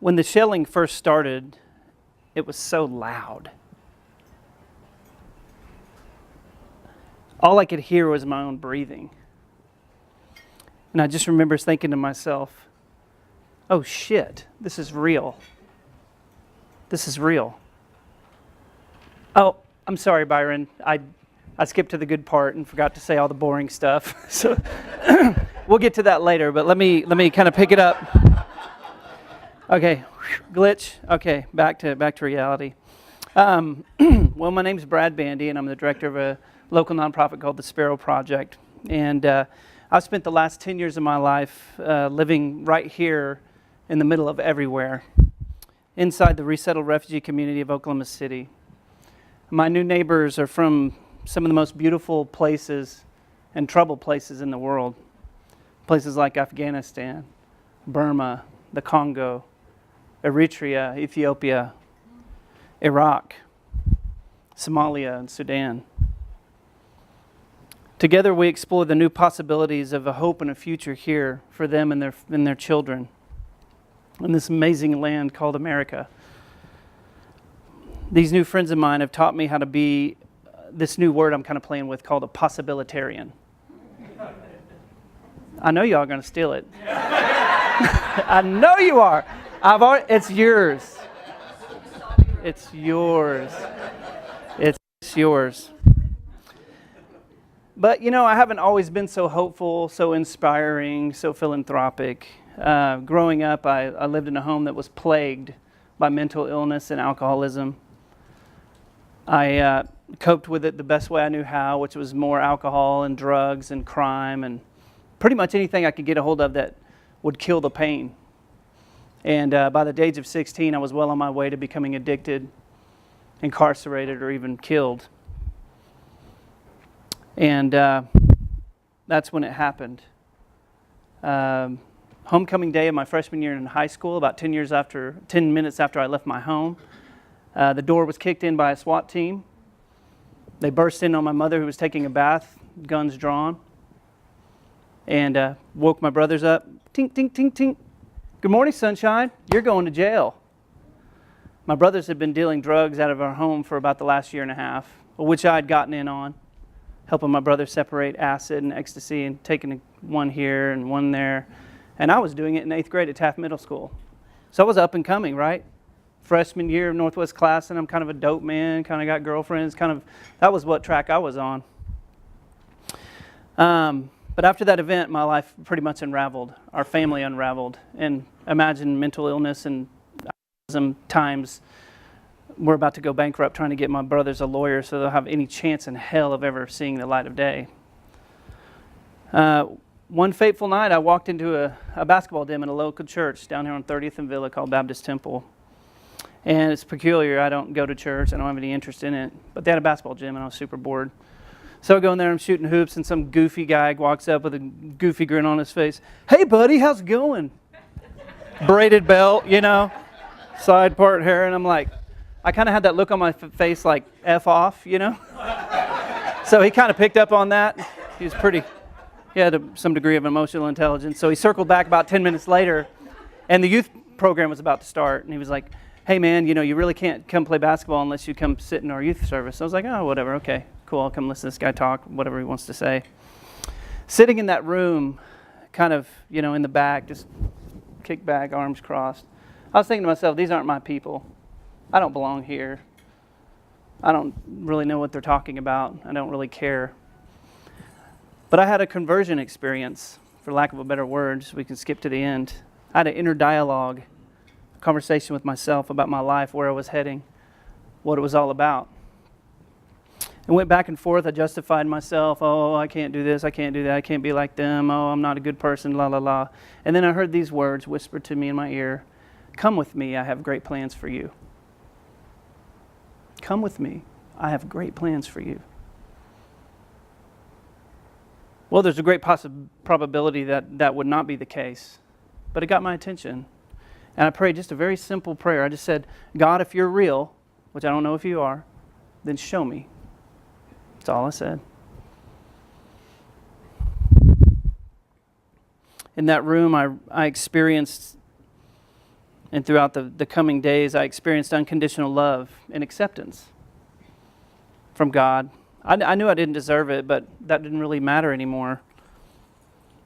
When the shelling first started, it was so loud. All I could hear was my own breathing. And I just remember thinking to myself, oh shit, this is real. This is real. Oh, I'm sorry, Byron. I skipped to the good part and forgot to say all the boring stuff. So we'll get to that later, but let me kind of pick it up. Okay, glitch. Okay, back to reality. Well, my name's Bandy, and I'm the director of a local nonprofit called the Spero Project. And I've spent the last 10 years of my life living right here in the middle of everywhere, inside the resettled refugee community of Oklahoma City. My new neighbors are from some of the most beautiful places and troubled places in the world. Places like Afghanistan, Burma, the Congo, Eritrea, Ethiopia, Iraq, Somalia, and Sudan. Together we explore the new possibilities of a hope and a future here for them and their children in this amazing land called America. These new friends of mine have taught me how to be this new word I'm kind of playing with called a possibilitarian. I know y'all are going to steal it. I know you are. It's yours. It's yours. It's yours. But, you know, I haven't always been so hopeful, so inspiring, so philanthropic. Growing up, I lived in a home that was plagued by mental illness and alcoholism. I coped with it the best way I knew how, which was more alcohol and drugs and crime and pretty much anything I could get a hold of that would kill the pain. And by the age of 16, I was well on my way to becoming addicted, incarcerated, or even killed. And that's when it happened. Homecoming day of my freshman year in high school, about 10 minutes after I left my home, the door was kicked in by a SWAT team. They burst in on my mother who was taking a bath, guns drawn, and woke my brothers up. Tink, tink, tink, tink. Good morning, sunshine. You're going to jail. My brothers had been dealing drugs out of our home for about the last year and a half, which I had gotten in on, helping my brother separate acid and ecstasy and taking one here and one there. And I was doing it in 8th grade at Taft Middle School. So I was up and coming, right? Freshman year of Northwest class, and I'm kind of a dope man, kind of got girlfriends, that was what track I was on. But after that event, my life pretty much unraveled. Our family unraveled. And imagine mental illness and alcoholism times. We're about to go bankrupt trying to get my brothers a lawyer so they'll have any chance in hell of ever seeing the light of day. One fateful night, I walked into a basketball gym in a local church down here on 30th and Villa called Baptist Temple. And it's peculiar. I don't go to church. I don't have any interest in it. But they had a basketball gym, and I was super bored. So I go in there, I'm shooting hoops, and some goofy guy walks up with a goofy grin on his face. Hey, buddy, how's it going? Braided belt, you know, side part hair. And I'm like, I kind of had that look on my face like, F off, you know? So he kind of picked up on that. He had some degree of emotional intelligence. So he circled back about 10 minutes later, and the youth program was about to start. And he was like, hey, man, you know, you really can't come play basketball unless you come sit in our youth service. I was like, oh, whatever, okay, cool. I'll come listen to this guy talk, whatever he wants to say. Sitting in that room, kind of, you know, in the back, just kicked back, arms crossed. I was thinking to myself, these aren't my people. I don't belong here. I don't really know what they're talking about. I don't really care. But I had a conversion experience, for lack of a better word, so we can skip to the end. I had an inner dialogue, a conversation with myself about my life, where I was heading, what it was all about. And went back and forth. I justified myself. Oh, I can't do this. I can't do that. I can't be like them. Oh, I'm not a good person, la, la, la. And then I heard these words whispered to me in my ear. Come with me. I have great plans for you. Come with me. I have great plans for you. Well, there's a great probability that that would not be the case. But it got my attention. And I prayed just a very simple prayer. I just said, God, if you're real, which I don't know if you are, then show me. That's all I said. In that room, I experienced And throughout the coming days, I experienced unconditional love and acceptance from God. I knew I didn't deserve it, but that didn't really matter anymore.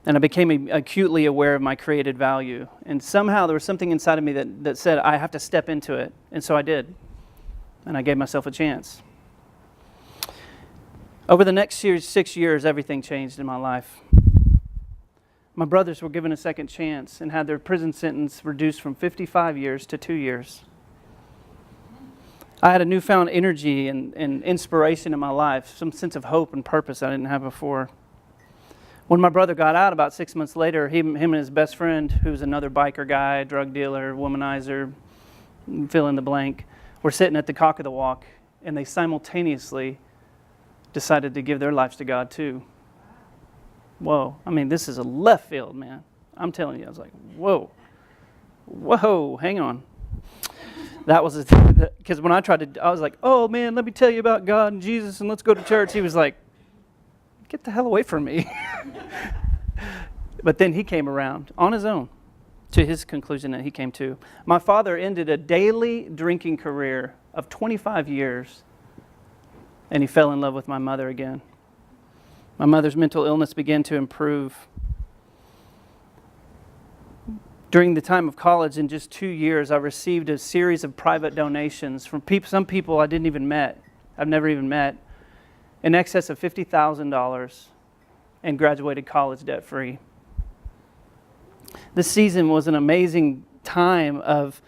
And I became acutely aware of my created value. And somehow there was something inside of me that said, I have to step into it. And so I did. And I gave myself a chance. Over the next 6 years, everything changed in my life. My brothers were given a second chance and had their prison sentence reduced from 55 years to 2 years. I had a newfound energy and inspiration in my life, some sense of hope and purpose I didn't have before. When my brother got out about 6 months later, him and his best friend, who was another biker guy, drug dealer, womanizer, fill in the blank, were sitting at the cock of the walk, and they simultaneously decided to give their lives to God too. Whoa. I mean, this is a left field, man. I'm telling you, I was like, whoa, hang on. That was because when I was like, oh man, let me tell you about God and Jesus and let's go to church. He was like, get the hell away from me. But then he came around on his own to his conclusion that he came to. My father ended a daily drinking career of 25 years, and he fell in love with my mother again. My mother's mental illness began to improve. During the time of college, in just 2 years, I received a series of private donations from some people I've never even met, in excess of $50,000, and graduated college debt-free. This season was an amazing time of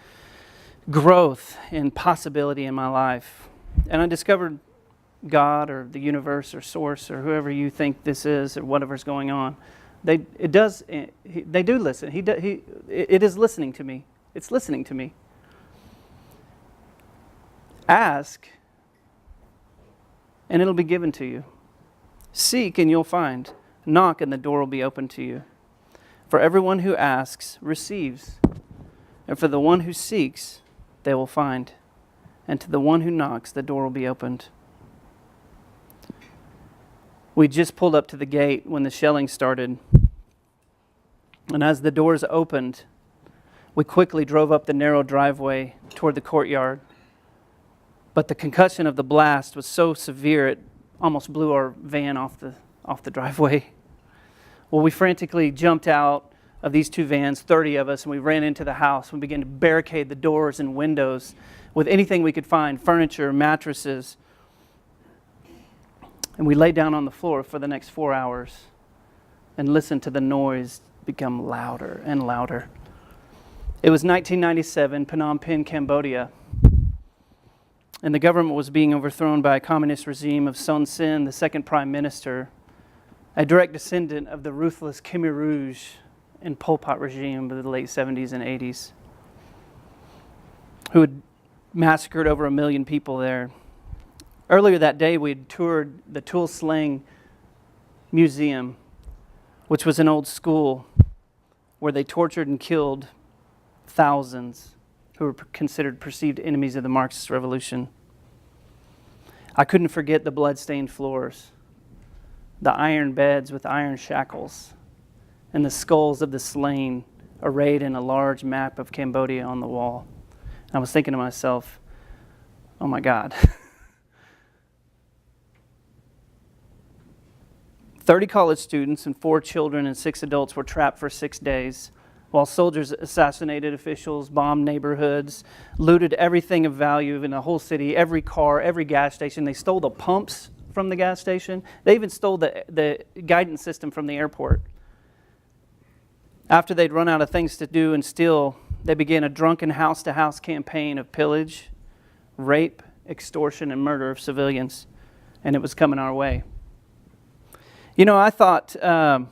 growth and possibility in my life. And I discovered God or the universe or source or whoever you think this is or whatever's going on. They do listen. It is listening to me. It's listening to me. Ask, and it'll be given to you. Seek, and you'll find. Knock, and the door will be opened to you. For everyone who asks receives, and for the one who seeks, they will find. And to the one who knocks, the door will be opened. We just pulled up to the gate when the shelling started. And as the doors opened, we quickly drove up the narrow driveway toward the courtyard. But the concussion of the blast was so severe it almost blew our van off the driveway. Well, we frantically jumped out of these two vans, 30 of us, and we ran into the house. We began to barricade the doors and windows with anything we could find, furniture, mattresses. And we lay down on the floor for the next 4 hours and listened to the noise become louder and louder. It was 1997, Phnom Penh, Cambodia. And the government was being overthrown by a communist regime of Son Sen, the second prime minister, a direct descendant of the ruthless Khmer Rouge and Pol Pot regime of the late 70s and 80s, who had massacred over 1 million people there. Earlier that day, we had toured the Tuol Sleng Museum, which was an old school where they tortured and killed thousands who were considered perceived enemies of the Marxist revolution. I couldn't forget the blood-stained floors, the iron beds with iron shackles, and the skulls of the slain arrayed in a large map of Cambodia on the wall. I was thinking to myself, oh my God. 30 college students and 4 children and 6 adults were trapped for 6 days, while soldiers assassinated officials, bombed neighborhoods, looted everything of value in the whole city, every car, every gas station. They stole the pumps from the gas station. They even stole the guidance system from the airport. After they'd run out of things to do and steal, they began a drunken house-to-house campaign of pillage, rape, extortion, and murder of civilians, and it was coming our way. You know, I thought, I'm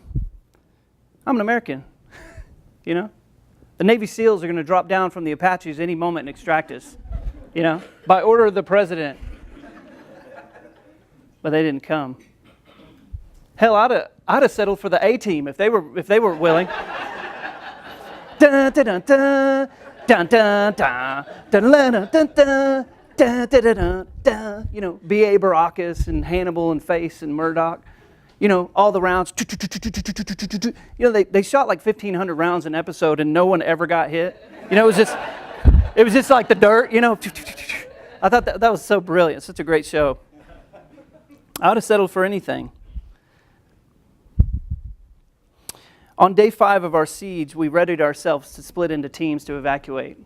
an American, you know? The Navy SEALs are going to drop down from the Apaches any moment and extract us, you know, by order of the president. But they didn't come. Hell, I'd have settled for the A-team if they were willing. Dun, dun, dun, dun, dun, dun, dun, dun, dun, dun, dun, dun, dun, dun, dun. You know, B.A. Baracus and Hannibal and Face and Murdoch. all the rounds. They shot like 1,500 rounds an episode, and no one ever got hit. It was just like the dirt. I thought that was so brilliant. Such a great show. I would have settled for anything. On day 5 of our siege, we readied ourselves to split into teams to evacuate,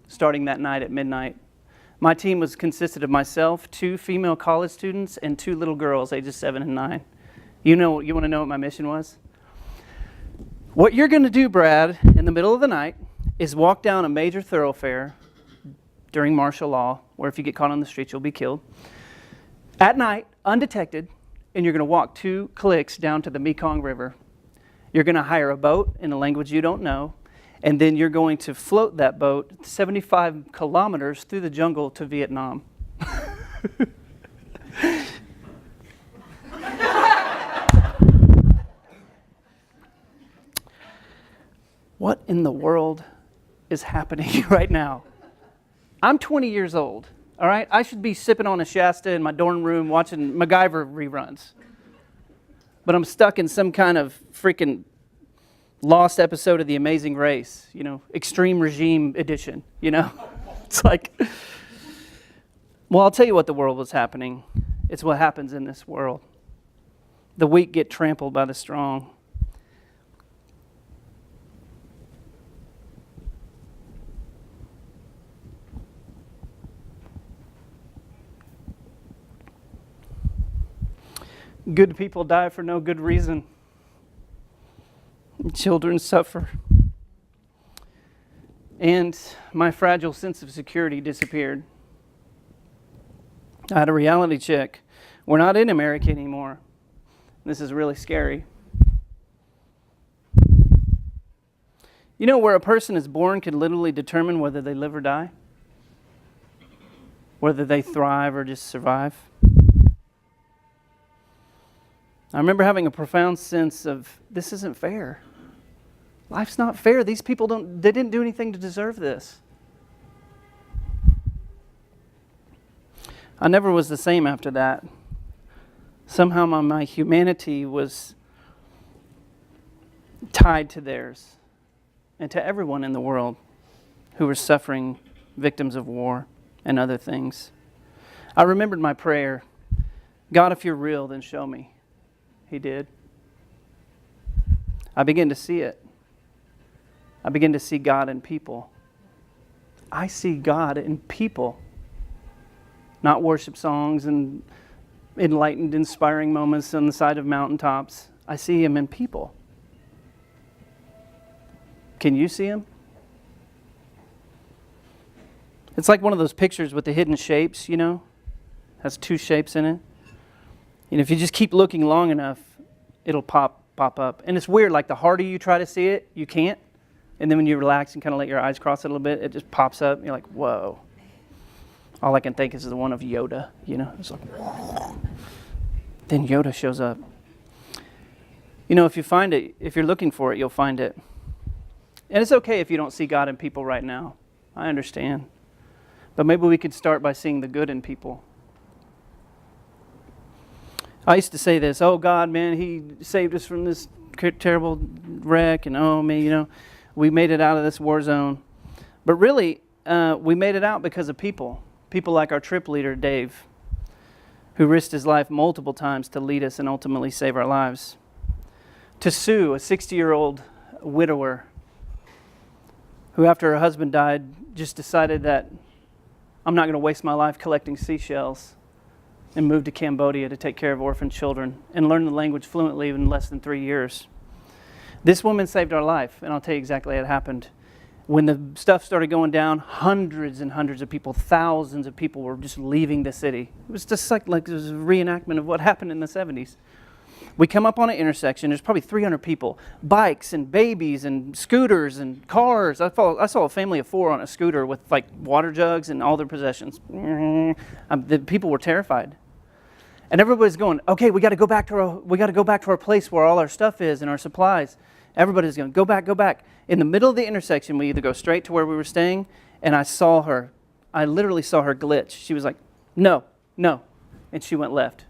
starting that night at midnight. My team consisted of myself, 2 female college students, and 2 little girls, ages 7 and 9. You want to know what my mission was? What you're going to do, Brad, in the middle of the night, is walk down a major thoroughfare during martial law, where if you get caught on the streets, you'll be killed, at night, undetected, and you're going to walk 2 clicks down to the Mekong River. You're going to hire a boat in a language you don't know, and then you're going to float that boat 75 kilometers through the jungle to Vietnam. What in the world is happening right now? I'm 20 years old, all right? I should be sipping on a Shasta in my dorm room watching MacGyver reruns. But I'm stuck in some kind of freaking lost episode of The Amazing Race, Extreme Regime Edition, It's like, well, I'll tell you what the world was happening. It's what happens in this world. The weak get trampled by the strong. Good people die for no good reason. Children suffer. And my fragile sense of security disappeared. I had a reality check. We're not in America anymore. This is really scary. Where a person is born can literally determine whether they live or die? Whether they thrive or just survive? I remember having a profound sense of, this isn't fair. Life's not fair. These people they didn't do anything to deserve this. I never was the same after that. Somehow my humanity was tied to theirs and to everyone in the world who were suffering, victims of war and other things. I remembered my prayer, God, if you're real, then show me. He did. I began to see it. I began to see God in people. I see God in people. Not worship songs and enlightened, inspiring moments on the side of mountaintops. I see Him in people. Can you see Him? It's like one of those pictures with the hidden shapes, Has 2 shapes in it. If you just keep looking long enough, it'll pop up. And it's weird, like the harder you try to see it, you can't. And then when you relax and kind of let your eyes cross it a little bit, it just pops up. You're like, whoa. All I can think is the one of Yoda, It's like, whoa. Then Yoda shows up. If you find it, if you're looking for it, you'll find it. And it's okay if you don't see God in people right now. I understand. But maybe we could start by seeing the good in people. I used to say this, oh God, man, He saved us from this terrible wreck, and oh man, we made it out of this war zone. But really, we made it out because of people. People like our trip leader, Dave, who risked his life multiple times to lead us and ultimately save our lives. To Sue, a 60-year-old widower, who after her husband died, just decided that I'm not going to waste my life collecting seashells, and moved to Cambodia to take care of orphan children and learn the language fluently in less than 3 years. This woman saved our life, and I'll tell you exactly how it happened. When the stuff started going down, hundreds and hundreds of people, thousands of people were just leaving the city. It was just like it was a reenactment of what happened in the 70s. We come up on an intersection, there's probably 300 people, bikes and babies and scooters and cars. I saw a family of 4 on a scooter with like water jugs and all their possessions. The people were terrified. And everybody's going, okay, we got to go back to our place where all our stuff is and our supplies. Everybody's going, go back. In the middle of the intersection, we either go straight to where we were staying, and I literally saw her glitch. She was like, no, and she went left.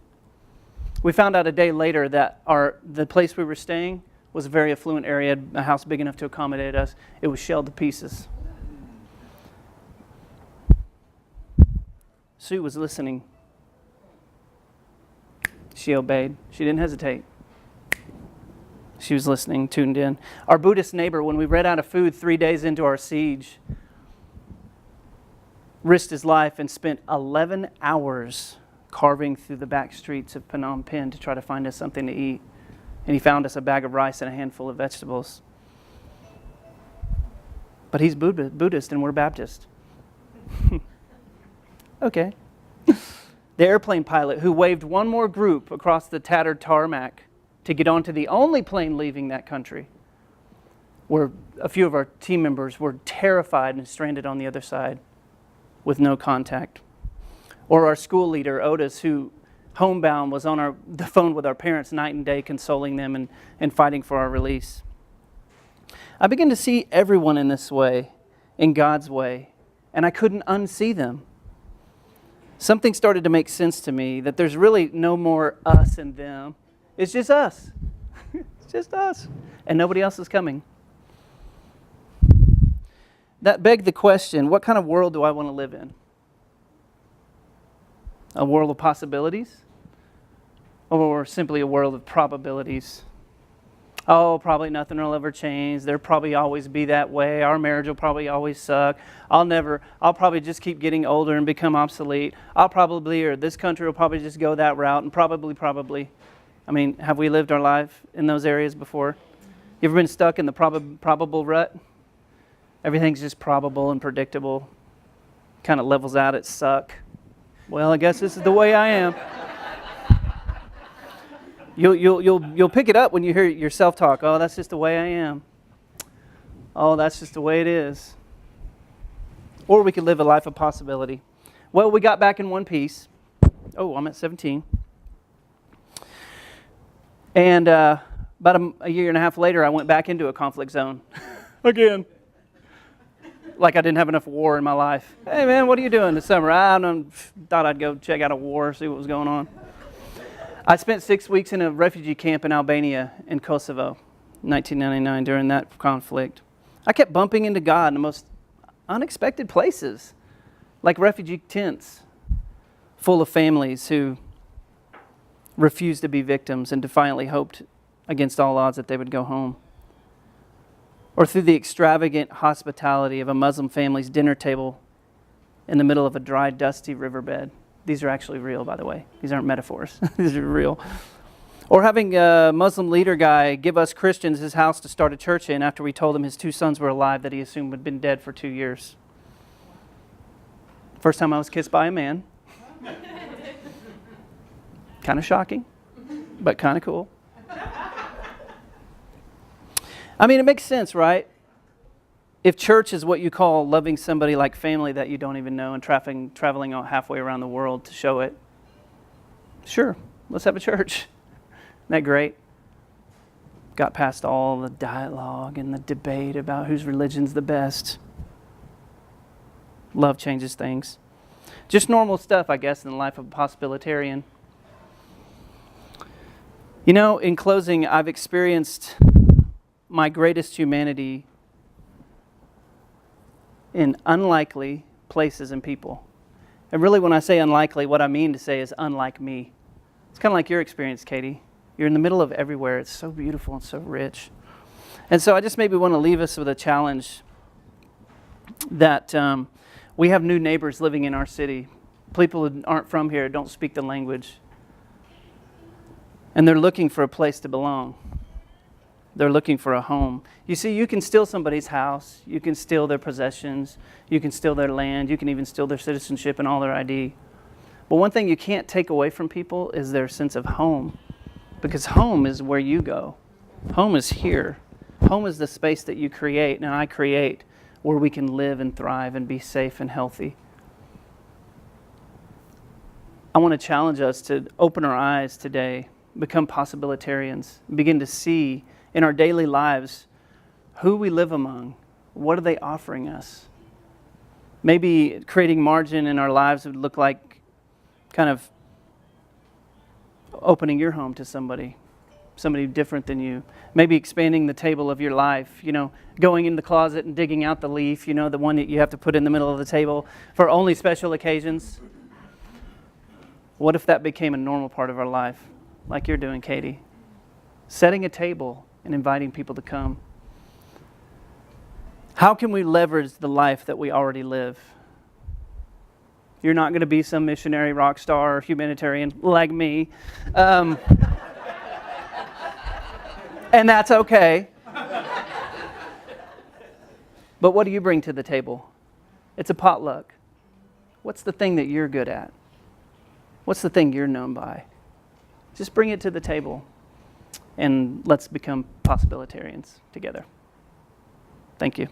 We found out a day later that the place we were staying was a very affluent area, a house big enough to accommodate us. It was shelled to pieces. Sue was listening. She obeyed. She didn't hesitate. She was listening, tuned in. Our Buddhist neighbor, when we ran out of food 3 days into our siege, risked his life and spent 11 hours carving through the back streets of Phnom Penh to try to find us something to eat. And he found us a bag of rice and a handful of vegetables. But he's Buddhist and we're Baptist. Okay. The airplane pilot who waved one more group across the tattered tarmac to get onto the only plane leaving that country, where a few of our team members were terrified and stranded on the other side with no contact. Or our school leader, Otis, who homebound was on the phone with our parents night and day, consoling them and fighting for our release. I began to see everyone in this way, in God's way, and I couldn't unsee them. Something started to make sense to me, that there's really no more us and them. It's just us. It's just us. And nobody else is coming. That begged the question, what kind of world do I want to live in? A world of possibilities? Or simply a world of probabilities? Oh, probably nothing will ever change. There'll probably always be that way. Our marriage will probably always suck. I'll probably just keep getting older and become obsolete. Or this country will probably just go that route, and probably. I mean, have we lived our life in those areas before? You ever been stuck in the probable rut? Everything's just probable and predictable. Kind of levels out at suck. Well, I guess this is the way I am. You'll pick it up when you hear your self-talk. Oh, that's just the way I am. Oh, that's just the way it is. Or we could live a life of possibility. Well, we got back in one piece. Oh, I'm at 17. And about a year and a half later, I went back into a conflict zone. Again. Like I didn't have enough war in my life. Hey, man, what are you doing this summer? I thought I'd go check out a war, see what was going on. I spent 6 weeks in a refugee camp in Albania in Kosovo, 1999, during that conflict. I kept bumping into God in the most unexpected places, like refugee tents full of families who refused to be victims and defiantly hoped against all odds that they would go home. Or through the extravagant hospitality of a Muslim family's dinner table in the middle of a dry, dusty riverbed. These are actually real, by the way. These aren't metaphors. These are real. Or having a Muslim leader guy give us Christians his house to start a church in after we told him his 2 sons were alive that he assumed had been dead for 2 years. First time I was kissed by a man. Kind of shocking, but kind of cool. I mean, it makes sense, right? If church is what you call loving somebody like family that you don't even know and traveling halfway around the world to show it, sure, let's have a church. Isn't that great? Got past all the dialogue and the debate about whose religion's the best. Love changes things. Just normal stuff, I guess, in the life of a possibilitarian. You know, in closing, I've experienced my greatest humanity in unlikely places and people. And really, when I say unlikely, what I mean to say is unlike me. It's kind of like your experience, Katie. You're in the middle of everywhere. It's so beautiful and so rich. And so I just maybe want to leave us with a challenge that we have new neighbors living in our city. People who aren't from here, don't speak the language. And they're looking for a place to belong. They're looking for a home. You see, you can steal somebody's house. You can steal their possessions. You can steal their land. You can even steal their citizenship and all their ID. But one thing you can't take away from people is their sense of home. Because home is where you go. Home is here. Home is the space that you create and I create where we can live and thrive and be safe and healthy. I want to challenge us to open our eyes today, become possibilitarians, begin to see in our daily lives who we live among. What are they offering us? Maybe creating margin in our lives would look like kind of opening your home to somebody different than you. Maybe expanding the table of your life, going in the closet and digging out the leaf, the one that you have to put in the middle of the table for only special occasions. What if that became a normal part of our life, like you're doing, Katie? Setting a table and inviting people to come. How can we leverage the life that we already live? You're not going to be some missionary, rock star, or humanitarian like me. And that's okay. But what do you bring to the table? It's a potluck. What's the thing that you're good at? What's the thing you're known by? Just bring it to the table and let's become possibilitarians together. Thank you.